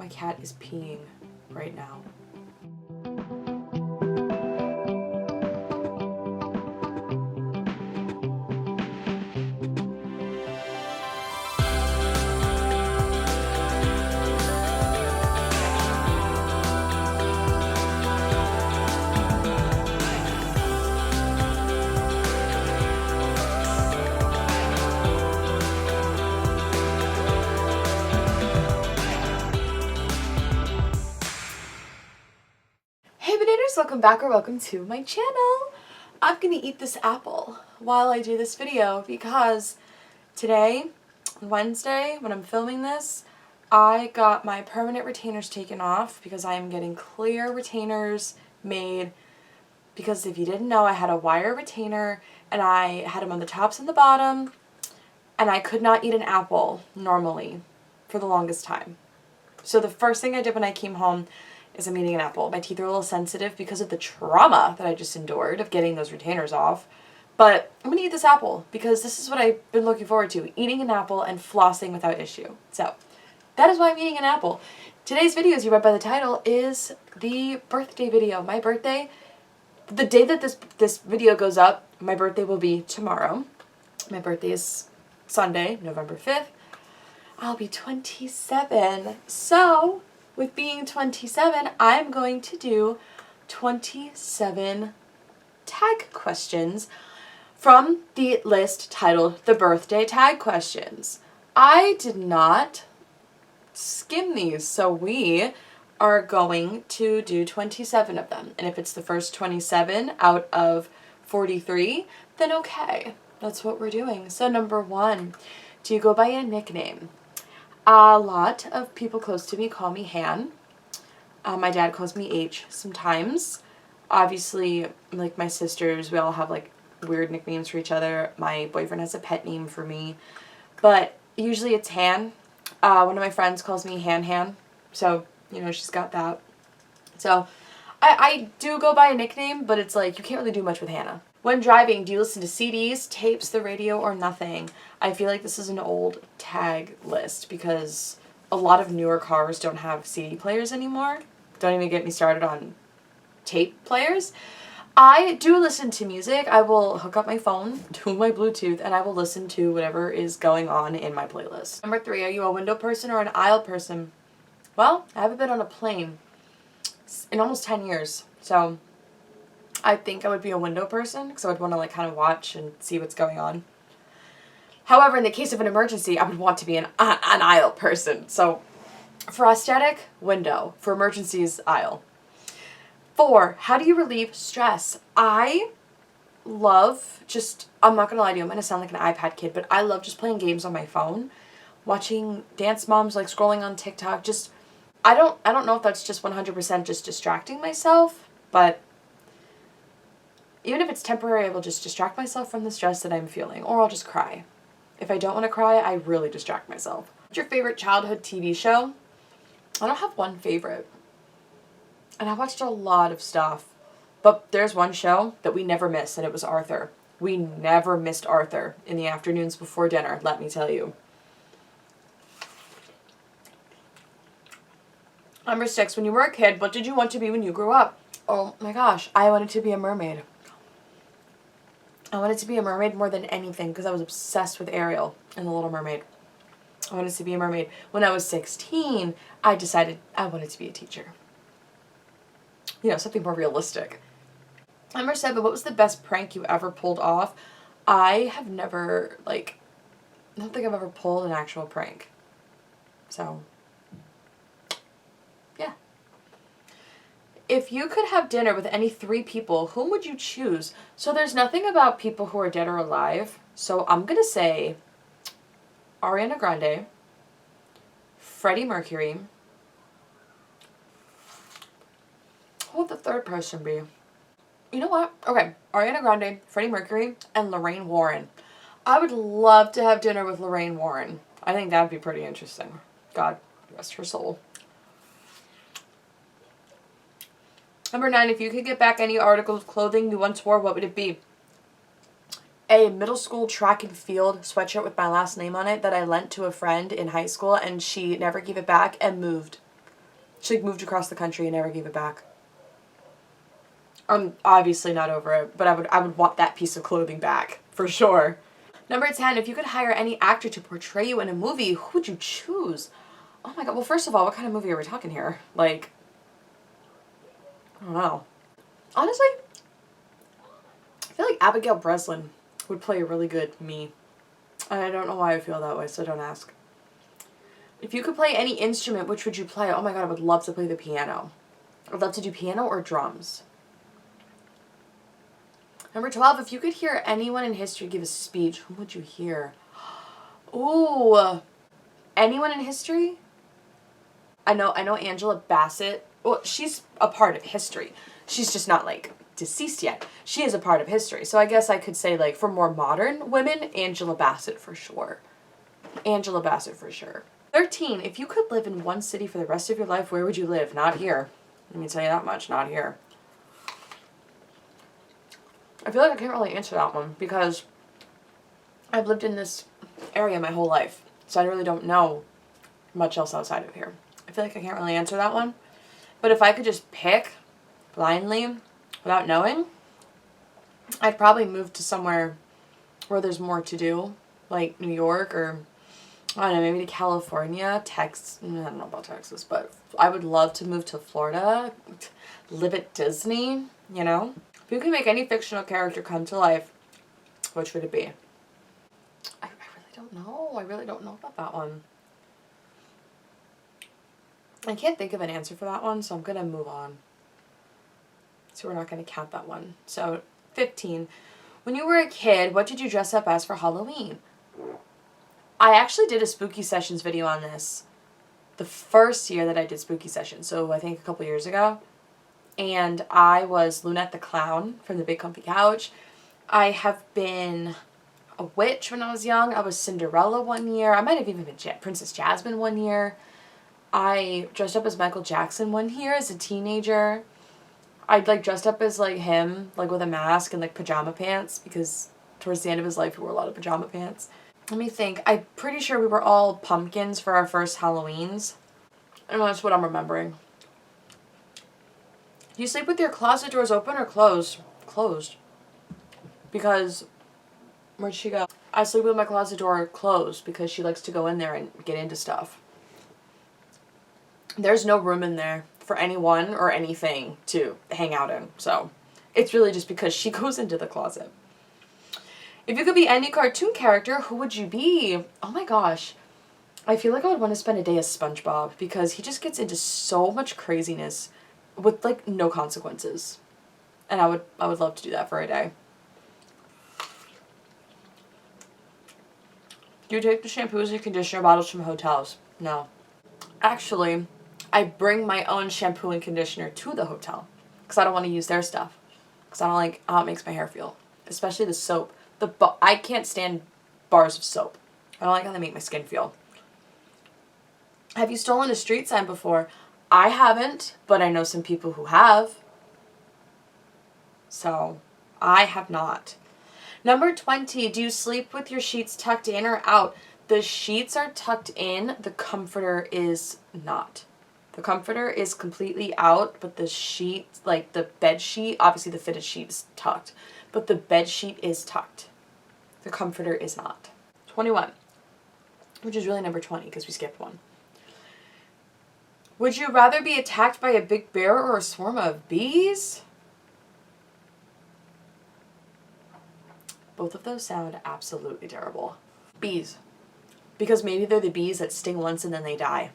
My cat is peeing right now. Hey bananas, welcome back or welcome to my channel. I'm gonna eat this apple while I do this video because today, Wednesday, when I'm filming this, I got my permanent retainers taken off because I am getting clear retainers made because if you didn't know, I had a wire retainer and I had them on the tops and the bottom and I could not eat an apple normally for the longest time. So the first thing I did when I came home is I'm eating an apple. My teeth are a little sensitive because of the trauma that I just endured of getting those retainers off. But I'm going to eat this apple because this is what I've been looking forward to, eating an apple and flossing without issue. So that is why I'm eating an apple. Today's video, as you read by the title, is the birthday video. My birthday, the day that this video goes up, my birthday will be tomorrow. My birthday is Sunday, November 5th. I'll be 27. So with being 27, I'm going to do 27 tag questions from the list titled The Birthday Tag Questions. I did not skim these, so we are going to do 27 of them. And if it's the first 27 out of 43, then okay, that's what we're doing. So number 1, do you go by a nickname? A lot of people close to me call me Han. My dad calls me H sometimes. Obviously, like my sisters, we all have like weird nicknames for each other. My boyfriend has a pet name for me. But usually it's Han. One of my friends calls me Han. So, you know, she's got that. So, I do go by a nickname, but it's like you can't really do much with Hannah. When driving, do you listen to CDs, tapes, the radio, or nothing? I feel like this is an old tag list because a lot of newer cars don't have CD players anymore. Don't even get me started on tape players. I do listen to music. I will hook up my phone to my Bluetooth and I will listen to whatever is going on in my playlist. Number 3, are you a window person or an aisle person? Well, I haven't been on a plane in almost 10 years, so I think I would be a window person because I would want to like kind of watch and see what's going on. However, in the case of an emergency, I would want to be an aisle person. So for aesthetic, window. For emergencies, aisle. 4, how do you relieve stress? I love just, I'm not going to lie to you, I'm going to sound like an iPad kid, but I love just playing games on my phone, watching dance moms, like scrolling on TikTok. Just, I don't know if that's just 100% just distracting myself, but even if it's temporary, I will just distract myself from the stress that I'm feeling, or I'll just cry. If I don't want to cry, I really distract myself. What's your favorite childhood TV show? I don't have one favorite. And I watched a lot of stuff. But there's one show that we never missed, and it was Arthur. We never missed Arthur in the afternoons before dinner, let me tell you. Number 6, when you were a kid, what did you want to be when you grew up? Oh my gosh, I wanted to be a mermaid. I wanted to be a mermaid more than anything because I was obsessed with Ariel and The Little Mermaid. I wanted to be a mermaid. When I was 16, I decided I wanted to be a teacher. You know, something more realistic. Number 7, what was the best prank you ever pulled off? I have never, I don't think I've ever pulled an actual prank. So, yeah. If you could have dinner with any 3 people, whom would you choose? So there's nothing about people who are dead or alive. So I'm going to say Ariana Grande, Freddie Mercury. Who would the third person be? You know what? Okay, Ariana Grande, Freddie Mercury, and Lorraine Warren. I would love to have dinner with Lorraine Warren. I think that would be pretty interesting. God rest her soul. Number 9, if you could get back any article of clothing you once wore, what would it be? A middle school track and field sweatshirt with my last name on it that I lent to a friend in high school, and she never gave it back and moved. She like moved across the country and never gave it back. I'm obviously not over it, but I would want that piece of clothing back, for sure. Number 10, if you could hire any actor to portray you in a movie, who would you choose? Oh my god, well first of all, what kind of movie are we talking here? Like, I don't know. Honestly, I feel like Abigail Breslin would play a really good me. And I don't know why I feel that way, so don't ask. If you could play any instrument, which would you play? Oh my god, I would love to play the piano. I'd love to do piano or drums. Number 12, if you could hear anyone in history give a speech, who would you hear? Ooh, anyone in history? I know Angela Bassett. Well, she's a part of history. She's just not, like, deceased yet. She is a part of history. So I guess I could say, like, for more modern women, Angela Bassett for sure. Angela Bassett for sure. 13, if you could live in one city for the rest of your life, where would you live? Not here. Let me tell you that much, not here. I feel like I can't really answer that one because I've lived in this area my whole life. So I really don't know much else outside of here. I feel like I can't really answer that one. But if I could just pick blindly without knowing, I'd probably move to somewhere where there's more to do. Like New York or, I don't know, maybe to California, Texas. I don't know about Texas, but I would love to move to Florida, live at Disney, you know? If you could make any fictional character come to life, which would it be? I really don't know. I really don't know about that one. I can't think of an answer for that one, so I'm going to move on. So we're not going to count that one. So 15. When you were a kid, what did you dress up as for Halloween? I actually did a spooky sessions video on this the first year that I did spooky sessions. So I think a couple years ago. And I was Lunette the Clown from the Big Comfy Couch. I have been a witch when I was young. I was Cinderella one year. I might have even been Princess Jasmine one year. I dressed up as Michael Jackson one year as a teenager. I'd like dressed up as like him, like with a mask and like pajama pants, because towards the end of his life he wore a lot of pajama pants. Let me think. I'm pretty sure we were all pumpkins for our first Halloweens. And that's what I'm remembering. Do you sleep with your closet doors open or closed? Closed. Because, where'd she go? I sleep with my closet door closed because she likes to go in there and get into stuff. There's no room in there for anyone or anything to hang out in. So, it's really just because she goes into the closet. If you could be any cartoon character, who would you be? Oh my gosh. I feel like I would want to spend a day as SpongeBob because he just gets into so much craziness with like no consequences. And I would love to do that for a day. Do you take the shampoos and conditioner bottles from hotels? No. Actually, I bring my own shampoo and conditioner to the hotel because I don't want to use their stuff. Because I don't like how it makes my hair feel. Especially the soap. I can't stand bars of soap. I don't like how they make my skin feel. Have you stolen a street sign before? I haven't, but I know some people who have. So, I have not. Number 20, do you sleep with your sheets tucked in or out? The sheets are tucked in, the comforter is not. The comforter is completely out, but the sheet, like the bed sheet, obviously the fitted sheet is tucked, but the bed sheet is tucked. The comforter is not. 21, which is really number 20 because we skipped one. Would you rather be attacked by a big bear or a swarm of bees? Both of those sound absolutely terrible. Bees. Because maybe they're the bees that sting once and then they die.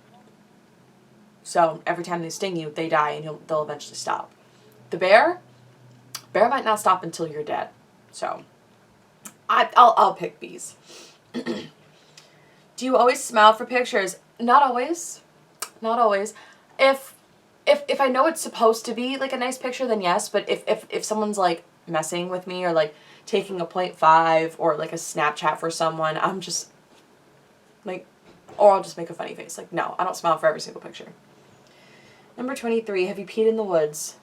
So every time they sting you, they die and they'll eventually stop. The bear might not stop until you're dead. So I'll pick bees. Do you always smile for pictures? Not always. Not always. If I know it's supposed to be like a nice picture, then yes. But if someone's like messing with me or like taking a 0.5 or like a Snapchat for someone, I'm just like, or I'll just make a funny face. Like, no, I don't smile for every single picture. Number 23, have you peed in the woods?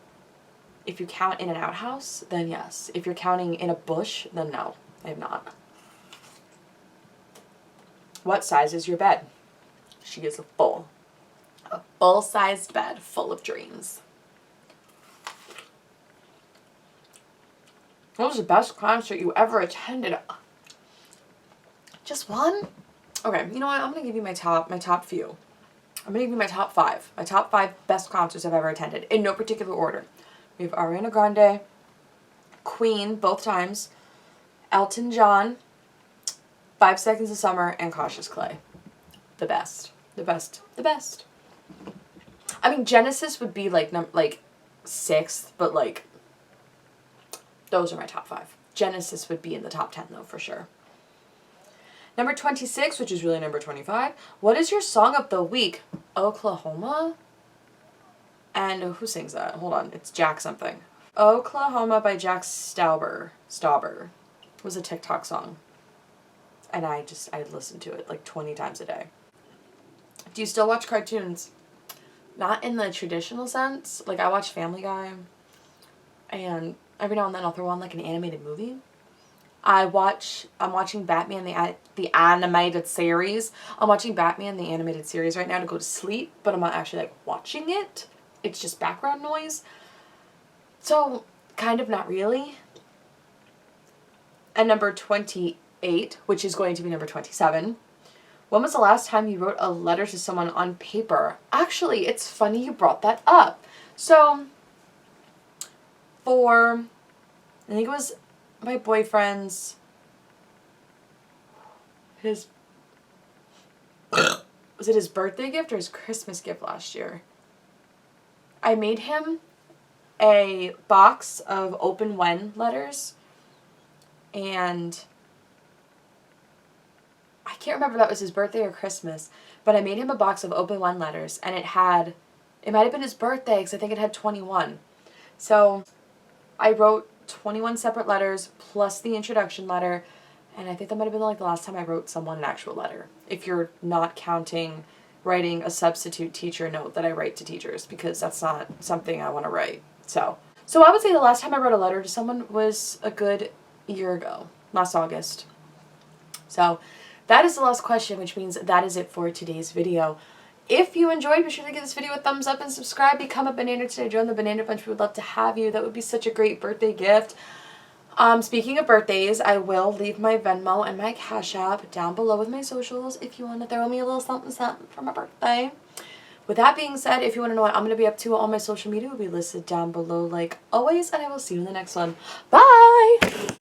If you count in an outhouse, then yes. If you're counting in a bush, then no, I have not. What size is your bed? She is a full a full-sized bed full of dreams. What was the best concert you ever attended? Just one? Okay, you know what? I'm gonna give you my top few. I'm gonna give you my top five. My top 5 best concerts I've ever attended, in no particular order. We have Ariana Grande, Queen, both times, Elton John, 5 Seconds of Summer, and Cautious Clay. The best. The best. The best. I mean, Genesis would be like 6th, but like, those are my top 5. Genesis would be in the top 10 though, for sure. Number 26, which is really number 25. What is your song of the week? Oklahoma? And who sings that? Hold on, it's Jack something. Oklahoma by Jack Stauber. It was a TikTok song. And I listened to it like 20 times a day. Do you still watch cartoons? Not in the traditional sense. Like, I watch Family Guy. And every now and then I'll throw on like an animated movie. I'm watching Batman the animated series. I'm watching Batman the animated series right now to go to sleep, but I'm not actually like watching it. It's just background noise. So, kind of not really. And number 28, which is going to be number 27. When was the last time you wrote a letter to someone on paper? Actually, it's funny you brought that up. So, I think it was my boyfriend's, was it his birthday gift or his Christmas gift last year? I made him a box of open when letters, and I can't remember if that was his birthday or Christmas, but I made him a box of open when letters, and it might have been his birthday because I think it had 21. So I wrote 21 separate letters plus the introduction letter, and I think that might have been like the last time I wrote someone an actual letter, if you're not counting writing a substitute teacher note that I write to teachers, because that's not something I want to write. So I would say the last time I wrote a letter to someone was a good year ago, last August. So that is the last question, which means that is it for today's video. If you enjoyed, be sure to give this video a thumbs up and subscribe. Become a banana today. Join the Banana Bunch. We would love to have you. That would be such a great birthday gift. Speaking of birthdays, I will leave my Venmo and my Cash App down below with my socials if you want to throw me a little something something for my birthday. With that being said, if you want to know what I'm going to be up to, all my social media will be listed down below like always, and I will see you in the next one. Bye!